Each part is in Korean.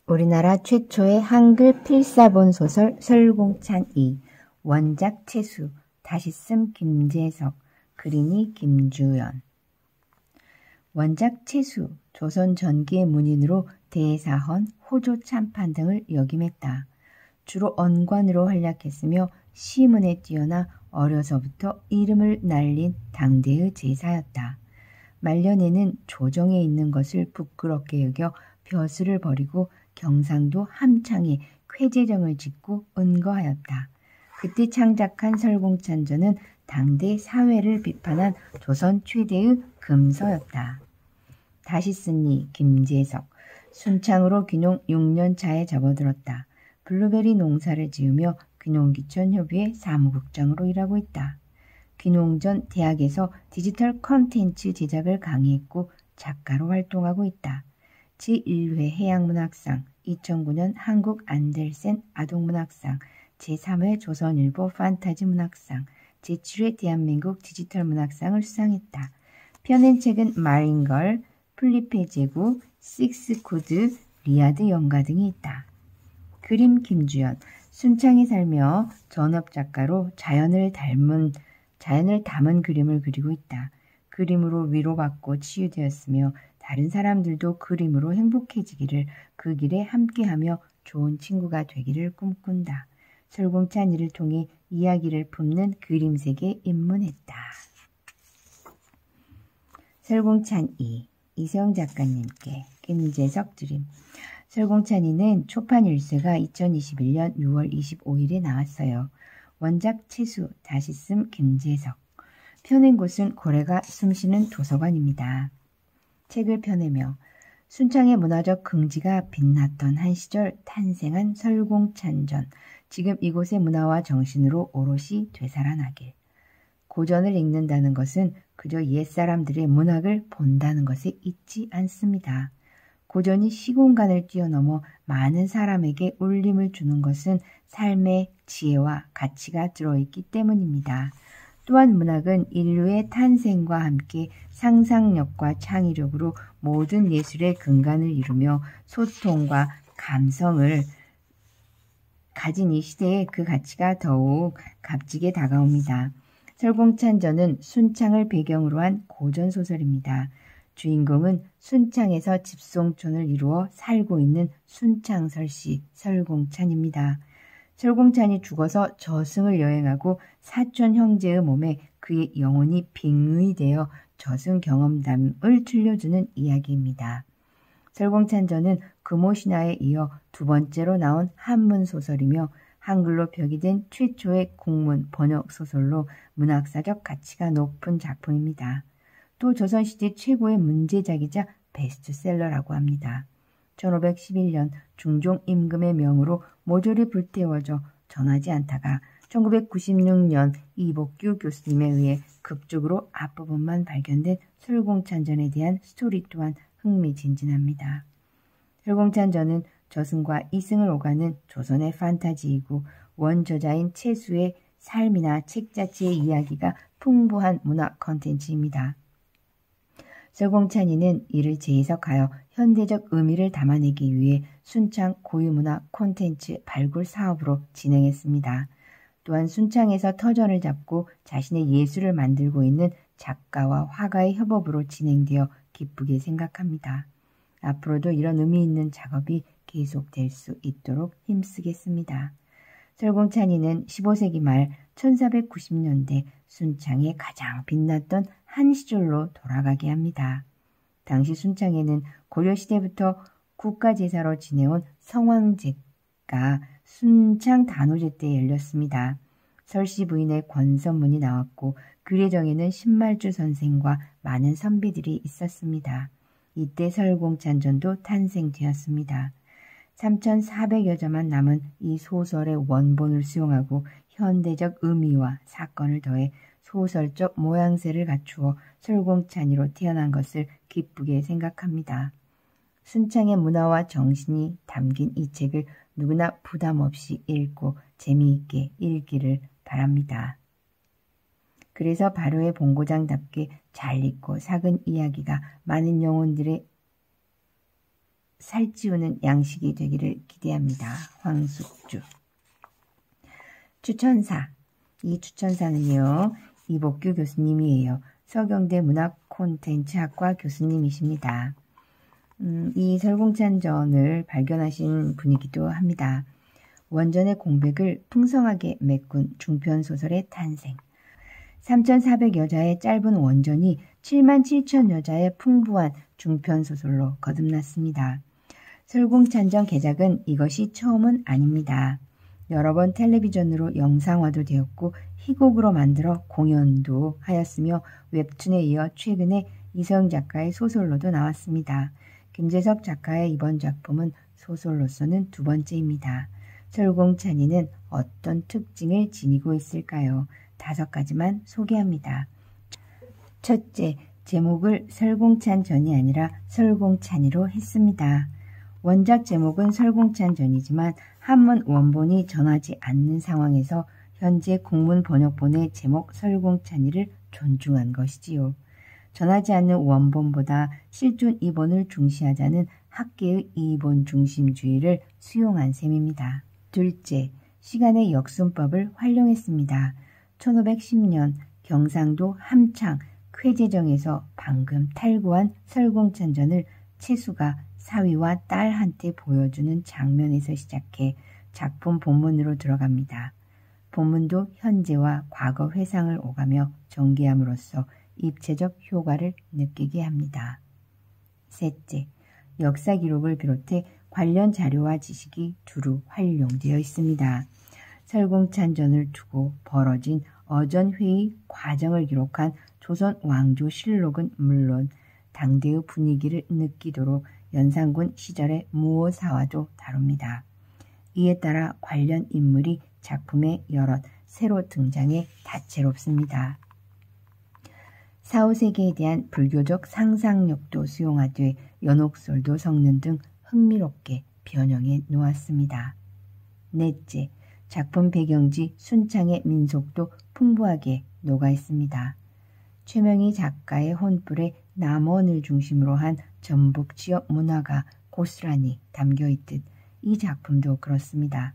우리나라 최초의 한글 필사본 소설 설공찬 2, 원작 최수, 다시 쓴 김재석, 그림이 김주연. 원작 최수, 조선 전기의 문인으로 대사헌, 호조 참판 등을 역임했다. 주로 언관으로 활약했으며 시문에 뛰어나 어려서부터 이름을 날린 당대의 제사였다. 말년에는 조정에 있는 것을 부끄럽게 여겨 벼슬을 버리고 경상도 함창에 쾌제정을 짓고 은거하였다. 그때 창작한 설공찬전은 당대 사회를 비판한 조선 최대의 금서였다. 다시 쓴이 김재석, 순창으로 귀농 6년 차에 접어들었다. 블루베리 농사를 지으며 귀농귀촌협의회 사무국장으로 일하고 있다. 귀농 전 대학에서 디지털 컨텐츠 제작을 강의했고 작가로 활동하고 있다. 제1회 해양문학상, 2009년 한국 안델센 아동문학상, 제3회 조선일보 판타지 문학상, 제7회 대한민국 디지털 문학상을 수상했다. 펴낸 책은 마린걸, 플리페 제국, 식스코드, 리아드 연가 등이 있다. 그림 김주연, 순창에 살며 전업작가로 자연을 담은 그림을 그리고 있다. 그림으로 위로받고 치유되었으며 다른 사람들도 그림으로 행복해지기를, 그 길에 함께하며 좋은 친구가 되기를 꿈꾼다. 설공찬 이를 통해 이야기를 품는 그림세계에 입문했다. 설공찬 2, 이세영 작가님께 김재석 드림. 설공찬 2는 초판 1쇄가 2021년 6월 25일에 나왔어요. 원작 최수, 다시 쓴 김재석. 펴낸 곳은 고래가 숨쉬는 도서관입니다. 책을 펴내며 순창의 문화적 긍지가 빛났던 한 시절 탄생한 설공찬전, 지금 이곳의 문화와 정신으로 오롯이 되살아나길. 고전을 읽는다는 것은 그저 옛사람들의 문학을 본다는 것에 있지 않습니다. 고전이 시공간을 뛰어넘어 많은 사람에게 울림을 주는 것은 삶의 지혜와 가치가 들어있기 때문입니다. 또한 문학은 인류의 탄생과 함께 상상력과 창의력으로 모든 예술의 근간을 이루며 소통과 감성을 가진 이 시대에 그 가치가 더욱 값지게 다가옵니다. 설공찬전은 순창을 배경으로 한 고전소설입니다. 주인공은 순창에서 집송촌을 이루어 살고 있는 순창설씨 설공찬입니다. 설공찬이 죽어서 저승을 여행하고 사촌 형제의 몸에 그의 영혼이 빙의되어 저승 경험담을 들려주는 이야기입니다. 설공찬전은 금오신화에 이어 두 번째로 나온 한문소설이며 한글로 표기된 최초의 국문 번역소설로 문학사적 가치가 높은 작품입니다. 또 조선시대 최고의 문제작이자 베스트셀러라고 합니다. 1511년 중종 임금의 명으로 모조리 불태워져 전하지 않다가 1996년 이복규 교수님에 의해 극적으로 앞부분만 발견된 설공찬전에 대한 스토리 또한 흥미진진합니다. 설공찬전은 저승과 이승을 오가는 조선의 판타지이고 원저자인 최수의 삶이나 책 자체의 이야기가 풍부한 문학 컨텐츠입니다. 설공찬이는 이를 재해석하여 현대적 의미를 담아내기 위해 순창 고유문화 콘텐츠 발굴 사업으로 진행했습니다. 또한 순창에서 터전을 잡고 자신의 예술을 만들고 있는 작가와 화가의 협업으로 진행되어 기쁘게 생각합니다. 앞으로도 이런 의미 있는 작업이 계속될 수 있도록 힘쓰겠습니다. 설공찬이는 15세기 말 1490년대 순창에 가장 빛났던 한 시절로 돌아가게 합니다. 당시 순창에는 고려시대부터 국가제사로 지내온 성황제가 순창 단오제 때 열렸습니다. 설씨 부인의 권선문이 나왔고 규례정에는 신말주 선생과 많은 선비들이 있었습니다. 이때 설공찬전도 탄생되었습니다. 3,400여 자만 남은 이 소설의 원본을 수용하고 현대적 의미와 사건을 더해 소설적 모양새를 갖추어 설공찬이로 태어난 것을 기쁘게 생각합니다. 순창의 문화와 정신이 담긴 이 책을 누구나 부담 없이 읽고 재미있게 읽기를 바랍니다. 그래서 발효의 본고장답게 잘 읽고 삭은 이야기가 많은 영혼들의 살찌우는 양식이 되기를 기대합니다. 황숙주. 추천사. 이 추천사는요, 이복규 교수님이에요. 서경대 문화콘텐츠학과 교수님이십니다. 이 설공찬전을 발견하신 분이기도 합니다. 원전의 공백을 풍성하게 메꾼 중편소설의 탄생. 3,400여자의 짧은 원전이 77,000여자의 풍부한 중편소설로 거듭났습니다. 설공찬전 개작은 이것이 처음은 아닙니다. 여러 번 텔레비전으로 영상화도 되었고 희곡으로 만들어 공연도 하였으며 웹툰에 이어 최근에 이서영 작가의 소설로도 나왔습니다. 김재석 작가의 이번 작품은 소설로서는 두 번째입니다. 설공찬이는 어떤 특징을 지니고 있을까요? 5가지만 소개합니다. 첫째, 제목을 설공찬전이 아니라 설공찬이로 했습니다. 원작 제목은 설공찬전이지만 한문 원본이 전하지 않는 상황에서 현재 국문번역본의 제목 설공찬이를 존중한 것이지요. 전하지 않는 원본보다 실존 이본을 중시하자는 학계의 이본 중심주의를 수용한 셈입니다. 둘째, 시간의 역순법을 활용했습니다. 1510년 경상도 함창 쾌제정에서 방금 탈구한 설공찬전을 채수가 사위와 딸한테 보여주는 장면에서 시작해 작품 본문으로 들어갑니다. 본문도 현재와 과거 회상을 오가며 전개함으로써 입체적 효과를 느끼게 합니다. 셋째, 역사 기록을 비롯해 관련 자료와 지식이 두루 활용되어 있습니다. 설공찬전을 두고 벌어진 어전회의 과정을 기록한 조선 왕조실록은 물론 당대의 분위기를 느끼도록 연산군 시절의 무오사화도 다룹니다. 이에 따라 관련 인물이 작품에 여럿 새로 등장해 다채롭습니다. 4, 5세기에 대한 불교적 상상력도 수용하되 연옥설도 섞는 등 흥미롭게 변형해 놓았습니다. 넷째, 작품 배경지 순창의 민속도 풍부하게 녹아 있습니다. 최명희 작가의 혼불에 남원을 중심으로 한 전북 지역 문화가 고스란히 담겨있듯 이 작품도 그렇습니다.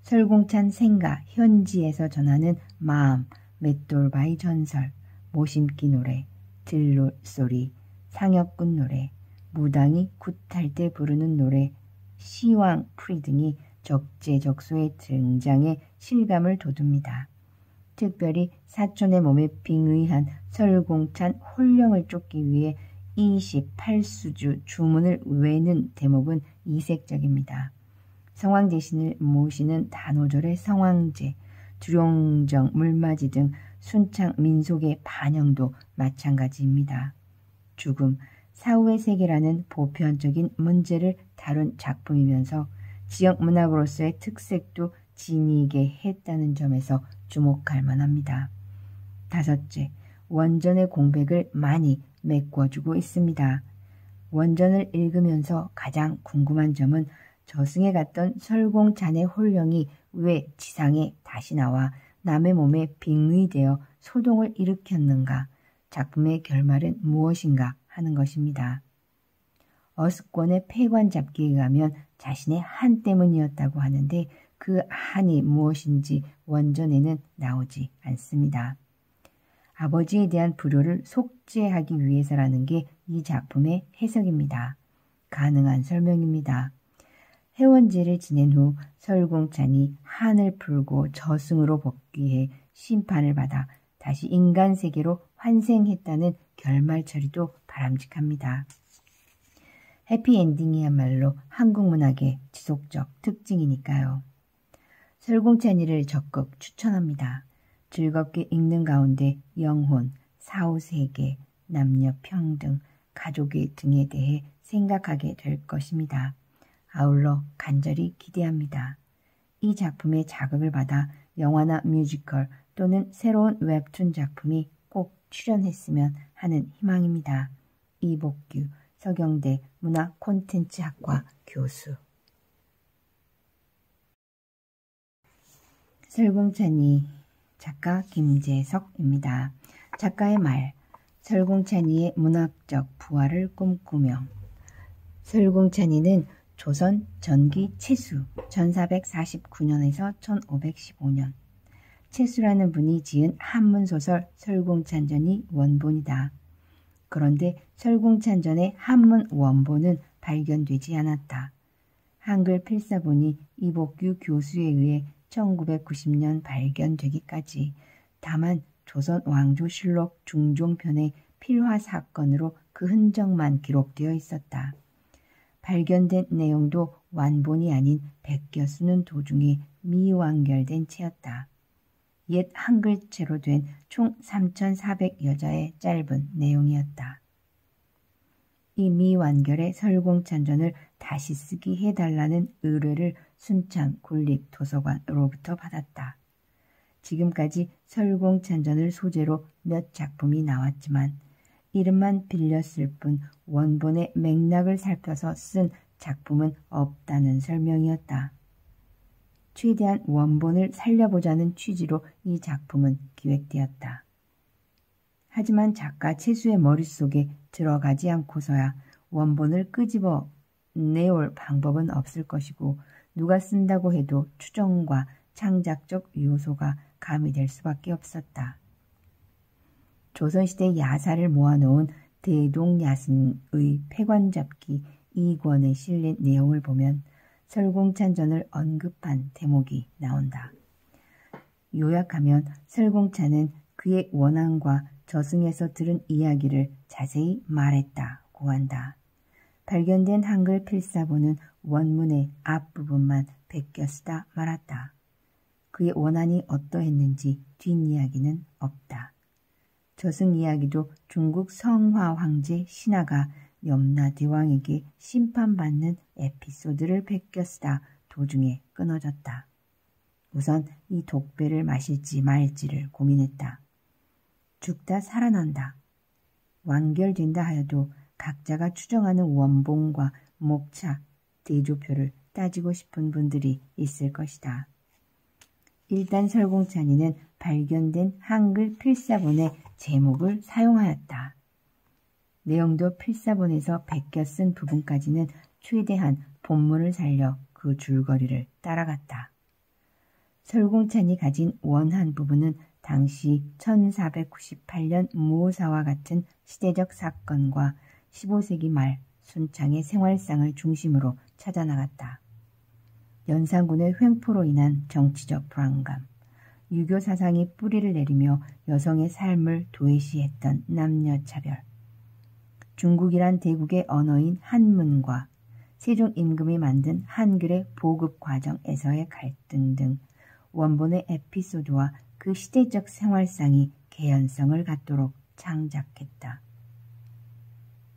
설공찬 생가 현지에서 전하는 마음, 맷돌바위 전설, 모심기 노래, 들소리, 상엽군 노래, 무당이 굿할 때 부르는 노래, 시왕풀이 등이 적재적소에 등장해 실감을 돋웁니다. 특별히 사촌의 몸에 빙의한 설공찬 홀령을 쫓기 위해 28수주 주문을 외는 대목은 이색적입니다. 성황제신을 모시는 단오절의 성황제, 두룡정, 물맞이 등 순창 민속의 반영도 마찬가지입니다. 죽음, 사후의 세계라는 보편적인 문제를 다룬 작품이면서 지역 문학으로서의 특색도 지니게 했다는 점에서 주목할 만합니다. 다섯째, 원전의 공백을 많이 메꿔주고 있습니다. 원전을 읽으면서 가장 궁금한 점은 저승에 갔던 설공찬의 홀령이 왜 지상에 다시 나와 남의 몸에 빙의되어 소동을 일으켰는가, 작품의 결말은 무엇인가 하는 것입니다. 어스권의 폐관 잡기에 의하면 자신의 한 때문이었다고 하는데 그 한이 무엇인지 원전에는 나오지 않습니다. 아버지에 대한 불효를 속죄하기 위해서라는 게 이 작품의 해석입니다. 가능한 설명입니다. 해원제를 지낸 후 설공찬이 한을 풀고 저승으로 복귀해 심판을 받아 다시 인간 세계로 환생했다는 결말 처리도 바람직합니다. 해피엔딩이야말로 한국 문학의 지속적 특징이니까요. 설공찬이를 적극 추천합니다. 즐겁게 읽는 가운데 영혼, 사후세계, 남녀평등, 가족의 등에 대해 생각하게 될 것입니다. 아울러 간절히 기대합니다. 이 작품의 자극을 받아 영화나 뮤지컬 또는 새로운 웹툰 작품이 꼭 출연했으면 하는 희망입니다. 이복규, 서경대 문화콘텐츠학과 교수. 설공찬이 작가 김재석입니다. 작가의 말, 설공찬이의 문학적 부활을 꿈꾸며 설공찬이는 조선 전기 채수 1449년에서 1515년 채수라는 분이 지은 한문소설 설공찬전이 원본이다. 그런데 설공찬전의 한문 원본은 발견되지 않았다. 한글 필사본이 이복규 교수에 의해 1990년 발견되기까지 다만 조선 왕조실록 중종편의 필화 사건으로 그 흔적만 기록되어 있었다. 발견된 내용도 완본이 아닌 베껴 쓰는 도중에 미완결된 채였다. 옛 한글체로 된 총 3,400여자의 짧은 내용이었다. 이 미완결의 설공찬전을 다시 쓰기 해달라는 의뢰를 순창 국립도서관으로부터 받았다. 지금까지 설공찬전을 소재로 몇 작품이 나왔지만 이름만 빌렸을 뿐 원본의 맥락을 살펴서 쓴 작품은 없다는 설명이었다. 최대한 원본을 살려보자는 취지로 이 작품은 기획되었다. 하지만 작가 채수의 머릿속에 들어가지 않고서야 원본을 끄집어 내올 방법은 없을 것이고 누가 쓴다고 해도 추정과 창작적 요소가 가미될 수밖에 없었다. 조선시대 야사를 모아놓은 대동야승의 폐관잡기 2권에 실린 내용을 보면 설공찬전을 언급한 대목이 나온다. 요약하면 설공찬은 그의 원한과 저승에서 들은 이야기를 자세히 말했다고 한다. 발견된 한글 필사본은 원문의 앞부분만 베껴 쓰다 말았다. 그의 원한이 어떠했는지 뒷이야기는 없다. 저승 이야기도 중국 성화 황제 신하가 염라대왕에게 심판받는 에피소드를 베껴 쓰다 도중에 끊어졌다. 우선 이 독배를 마실지 말지를 고민했다. 죽다 살아난다. 완결된다 하여도 각자가 추정하는 원본과 목차, 대조표를 따지고 싶은 분들이 있을 것이다. 일단 설공찬이는 발견된 한글 필사본의 제목을 사용하였다. 내용도 필사본에서 베껴 쓴 부분까지는 최대한 본문을 살려 그 줄거리를 따라갔다. 설공찬이 가진 원한 부분은 당시 1498년 무오사와 같은 시대적 사건과 15세기 말 순창의 생활상을 중심으로 찾아나갔다. 연산군의 횡포로 인한 정치적 불안감, 유교 사상이 뿌리를 내리며 여성의 삶을 도외시했던 남녀차별, 중국이란 대국의 언어인 한문과 세종 임금이 만든 한글의 보급 과정에서의 갈등 등 원본의 에피소드와 그 시대적 생활상이 개연성을 갖도록 창작했다.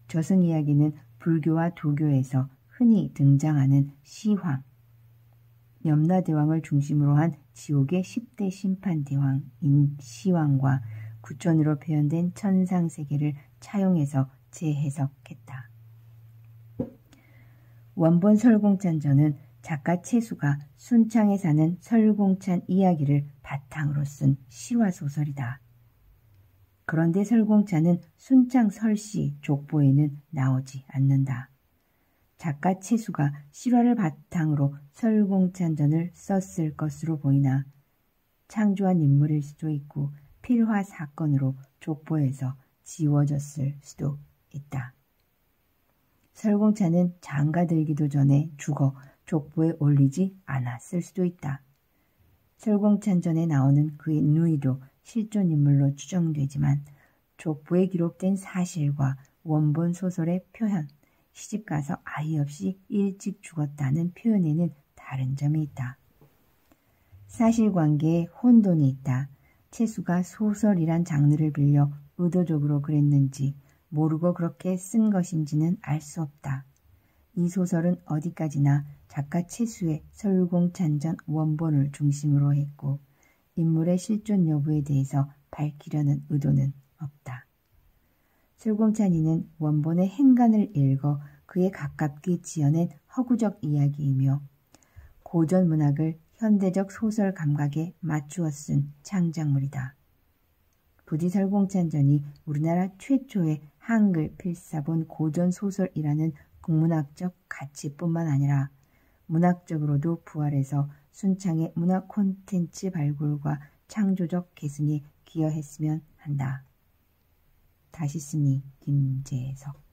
저승 이야기는 불교와 도교에서 흔히 등장하는 시황, 염라대왕을 중심으로 한 지옥의 10대 심판대왕인 시황과 구천으로 표현된 천상세계를 차용해서 재해석했다. 원본 설공찬전은 작가 채수가 순창에 사는 설공찬 이야기를 바탕으로 쓴 실화소설이다. 그런데 설공찬은 순창 설씨 족보에는 나오지 않는다. 작가 채수가 실화를 바탕으로 설공찬전을 썼을 것으로 보이나 창조한 인물일 수도 있고 필화 사건으로 족보에서 지워졌을 수도 있다. 설공찬은 장가들기도 전에 죽어 족보에 올리지 않았을 수도 있다. 설공찬전에 나오는 그의 누이도 실존 인물로 추정되지만 족보에 기록된 사실과 원본 소설의 표현, 시집가서 아이 없이 일찍 죽었다는 표현에는 다른 점이 있다. 사실관계에 혼돈이 있다. 채수가 소설이란 장르를 빌려 의도적으로 그랬는지 모르고 그렇게 쓴 것인지는 알 수 없다. 이 소설은 어디까지나 작가 채수의 설공찬전 원본을 중심으로 했고 인물의 실존 여부에 대해서 밝히려는 의도는 없다. 설공찬이는 원본의 행간을 읽어 그에 가깝게 지어낸 허구적 이야기이며 고전 문학을 현대적 소설 감각에 맞추어 쓴 창작물이다. 부디 설공찬전이 우리나라 최초의 한글 필사본 고전 소설이라는 국문학적 가치뿐만 아니라 문학적으로도 부활해서 순창의 문학 콘텐츠 발굴과 창조적 개선에 기여했으면 한다. 다시 쓰니 김재석.